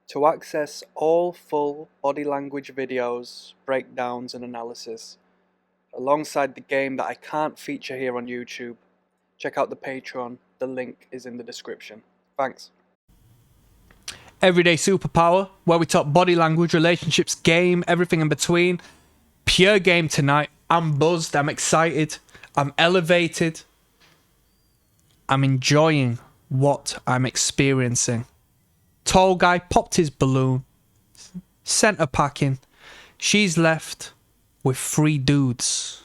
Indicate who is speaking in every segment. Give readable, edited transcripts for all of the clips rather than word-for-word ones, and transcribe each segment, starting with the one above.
Speaker 1: To access all full body language videos, breakdowns and analysis, alongside the game that I can't feature here on YouTube, check out the Patreon, the link is in the description. Thanks.
Speaker 2: Everyday Superpower, where we talk body language, relationships, game, everything in between. Pure game tonight. I'm buzzed, I'm excited, I'm elevated. I'm enjoying what I'm experiencing. Tall guy popped his balloon, sent her packing. She's left with 3 dudes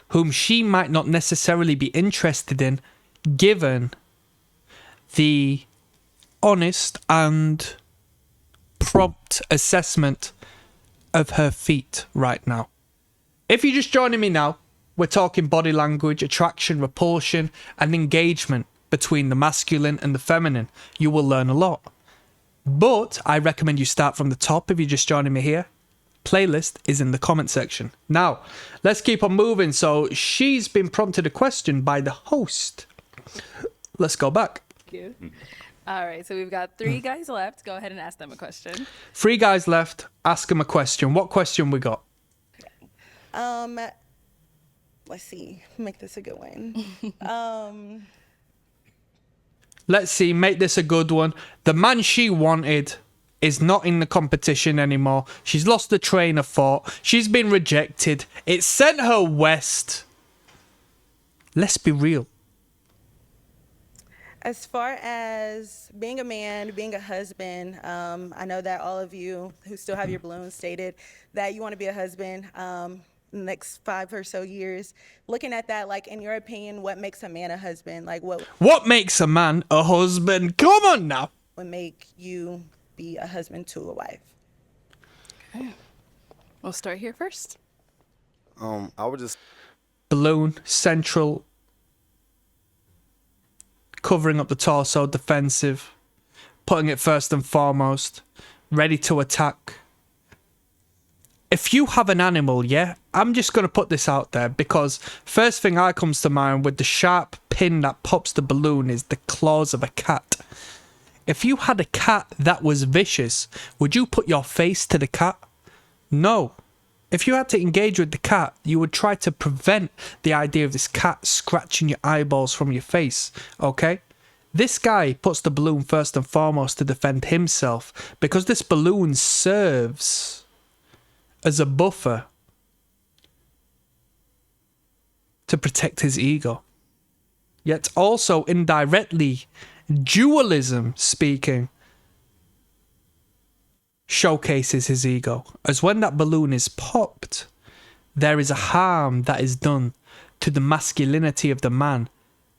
Speaker 2: whom she might not necessarily be interested in, given the honest and prompt assessment of her feet right now. If you're just joining me now, we're talking body language, attraction, repulsion, and engagement between the masculine and the feminine. You will learn a lot. But I recommend you start from the top if you're just joining me here. Playlist is in the comment section. Now, let's keep on moving. So she's been prompted a question by the host. Let's go back.
Speaker 3: Thank you. All right, so we've got 3 guys left. Go ahead and ask them a question.
Speaker 2: 3 guys left. Ask them a question. What question we got?
Speaker 4: Let's see. Make this a good one.
Speaker 2: Let's see. Make this a good one. The man she wanted is not in the competition anymore. She's lost the train of thought. She's been rejected. It sent her west. Let's be real.
Speaker 4: As far as being a man, being a husband, I know that all of you who still have your balloons stated that you want to be a husband in the next 5 or so years. Looking at that, like, in your opinion, what makes a man a husband? Like,
Speaker 2: what makes a man a husband? Come on now.
Speaker 4: Would make you be a husband to a wife?
Speaker 3: Okay. We'll start here first.
Speaker 5: I would just
Speaker 2: balloon central, covering up the torso, defensive, putting it first and foremost, ready to attack. If you have an animal, yeah, I'm just going to put this out there because first thing that comes to mind with the sharp pin that pops the balloon is the claws of a cat. If you had a cat that was vicious, would you put your face to the cat? No. If you had to engage with the cat, you would try to prevent the idea of this cat scratching your eyeballs from your face, okay? This guy puts the balloon first and foremost to defend himself because this balloon serves as a buffer to protect his ego. Yet also indirectly, dualism speaking, showcases his ego. As when that balloon is popped, there is a harm that is done to the masculinity of the man,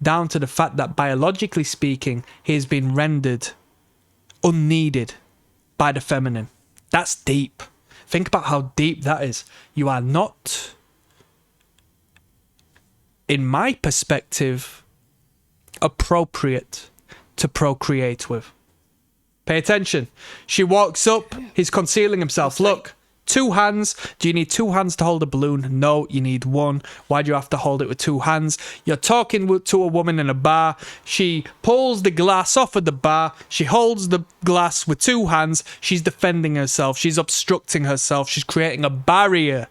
Speaker 2: down to the fact that biologically speaking, he has been rendered unneeded by the feminine. That's deep. Think about how deep that is. You are not, in my perspective, appropriate to procreate with. Pay attention. She walks up. He's concealing himself. Look, 2 hands. Do you need 2 hands to hold a balloon? No, you need 1. Why do you have to hold it with 2 hands? You're talking to a woman in a bar. She pulls the glass off of the bar. She holds the glass with 2 hands. She's defending herself. She's obstructing herself. She's creating a barrier.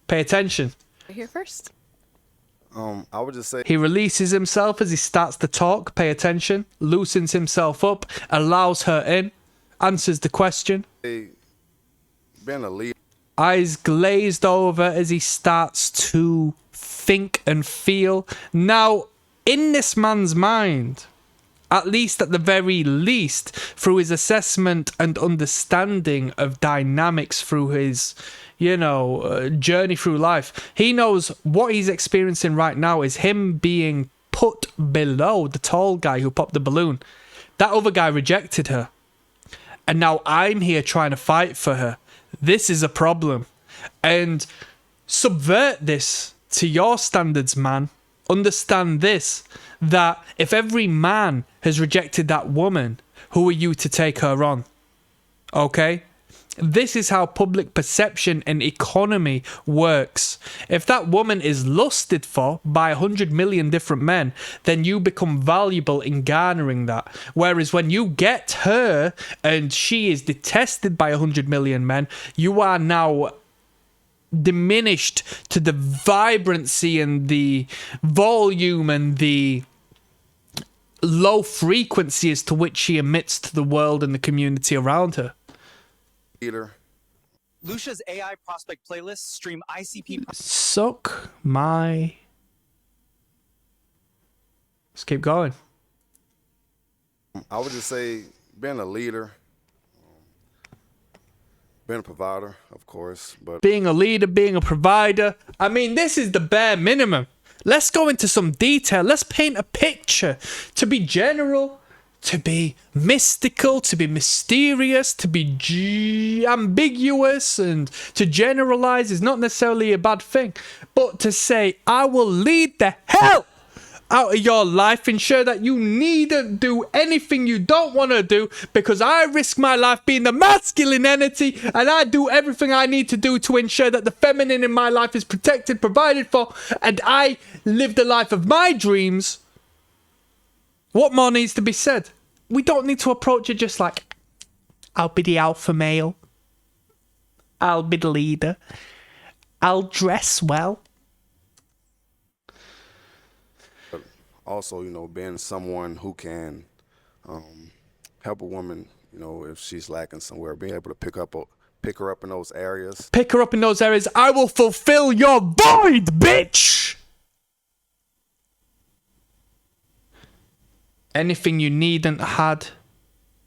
Speaker 2: Pay attention.
Speaker 3: Here first.
Speaker 5: I would just say
Speaker 2: He releases himself as he starts to talk. Pay attention. Loosens himself up. Allows her in. Answers the question.
Speaker 5: being a leader.
Speaker 2: Eyes glazed over as he starts to think and feel. Now, in this man's mind, at least at the very least, through his assessment and understanding of dynamics through his, journey through life, he knows what he's experiencing right now is him being put below the tall guy who popped the balloon. That other guy rejected her. And now I'm here trying to fight for her. This is a problem. And subvert this to your standards, man. Understand this, that if every man has rejected that woman, who are you to take her on? Okay? This is how public perception and economy works. If that woman is lusted for by 100 million different men, then you become valuable in garnering that. Whereas when you get her and she is detested by 100 million men, you are now diminished to the vibrancy and the volume and the low frequency as to which she emits to the world and the community around her.
Speaker 5: leader.
Speaker 6: Lucia's AI prospect playlists stream ICP.
Speaker 2: Suck my... Let's keep going.
Speaker 5: I would just say being a leader, being a provider, of course, but
Speaker 2: Being a leader, being a provider. I mean, this is the bare minimum. Let's go into some detail. Let's paint a picture. To be general, to be mystical, to be mysterious, to be ambiguous, and to generalize is not necessarily a bad thing. But to say, I will lead the hell out of your life, ensure that you needn't do anything you don't want to do, because I risk my life being the masculine entity, and I do everything I need to do to ensure that the feminine in my life is protected, provided for, and I live the life of my dreams. What more needs to be said? We don't need to approach it just like, I'll be the alpha male. I'll be the leader. I'll dress well.
Speaker 5: also, being someone who can help a woman, if she's lacking somewhere, being able to pick her up in those areas.
Speaker 2: Pick her up in those areas. I will fulfill your void, bitch! Anything you need and had,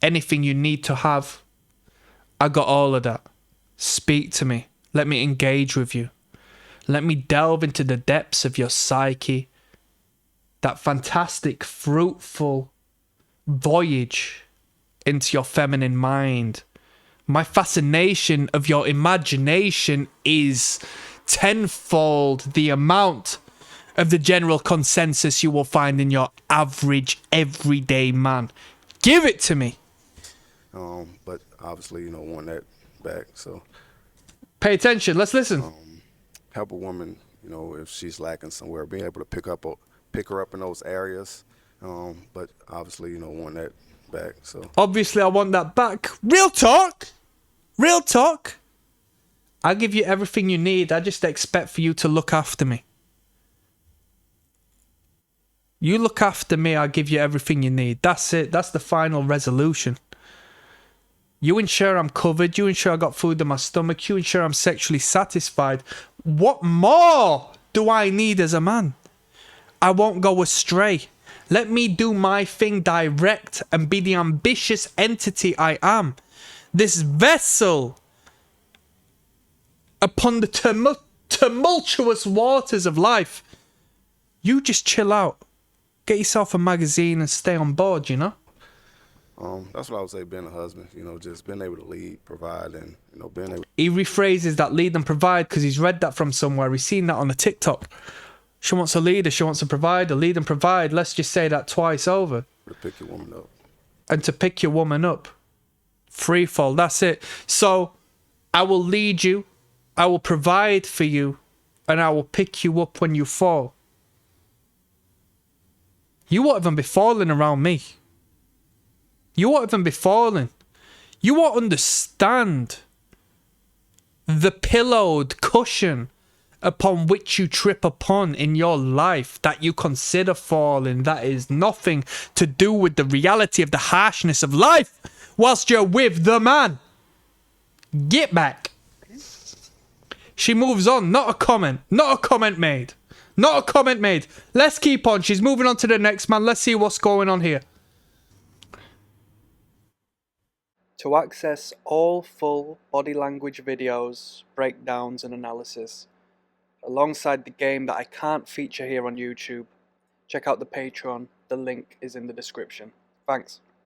Speaker 2: anything you need to have, I got all of that. Speak to me. Let me engage with you. Let me delve into the depths of your psyche. That fantastic, fruitful voyage into your feminine mind. My fascination of your imagination is tenfold the amount of the general consensus you will find in your average, everyday man. Give it to me.
Speaker 5: But obviously, want that back. So
Speaker 2: Pay attention. Let's listen.
Speaker 5: help a woman, if she's lacking somewhere, being able to pick her up in those areas. But obviously, want that back. So
Speaker 2: Obviously, I want that back. Real talk. Real talk. I give you everything you need. I just expect for you to look after me. You look after me, I'll give you everything you need. That's it. That's the final resolution. You ensure I'm covered. You ensure I got food in my stomach. You ensure I'm sexually satisfied. What more do I need as a man? I won't go astray. Let me do my thing direct and be the ambitious entity I am. This vessel upon the tumultuous waters of life. You just chill out. Get yourself a magazine and stay on board,
Speaker 5: that's what I would say, being a husband, just being able to lead, provide, and, being able
Speaker 2: He rephrases that lead and provide because he's read that from somewhere. He's seen that on a TikTok. She wants a leader. She wants a provider. Lead and provide. Let's just say that twice over.
Speaker 5: to pick your woman up.
Speaker 2: And to pick your woman up. Free fall. That's it. So I will lead you. I will provide for you. And I will pick you up when you fall. You won't even be falling around me. You won't even be falling. You won't understand the pillowed cushion upon which you trip upon in your life that you consider falling. That is nothing to do with the reality of the harshness of life whilst you're with the man. Get back. She moves on. Not a comment. Not a comment made. Not a comment made. Let's keep on. She's moving on to the next man. Let's see what's going on here.
Speaker 1: To access all full body language videos, breakdowns and analysis, alongside the game that I can't feature here on YouTube, check out the Patreon. The link is in the description. Thanks.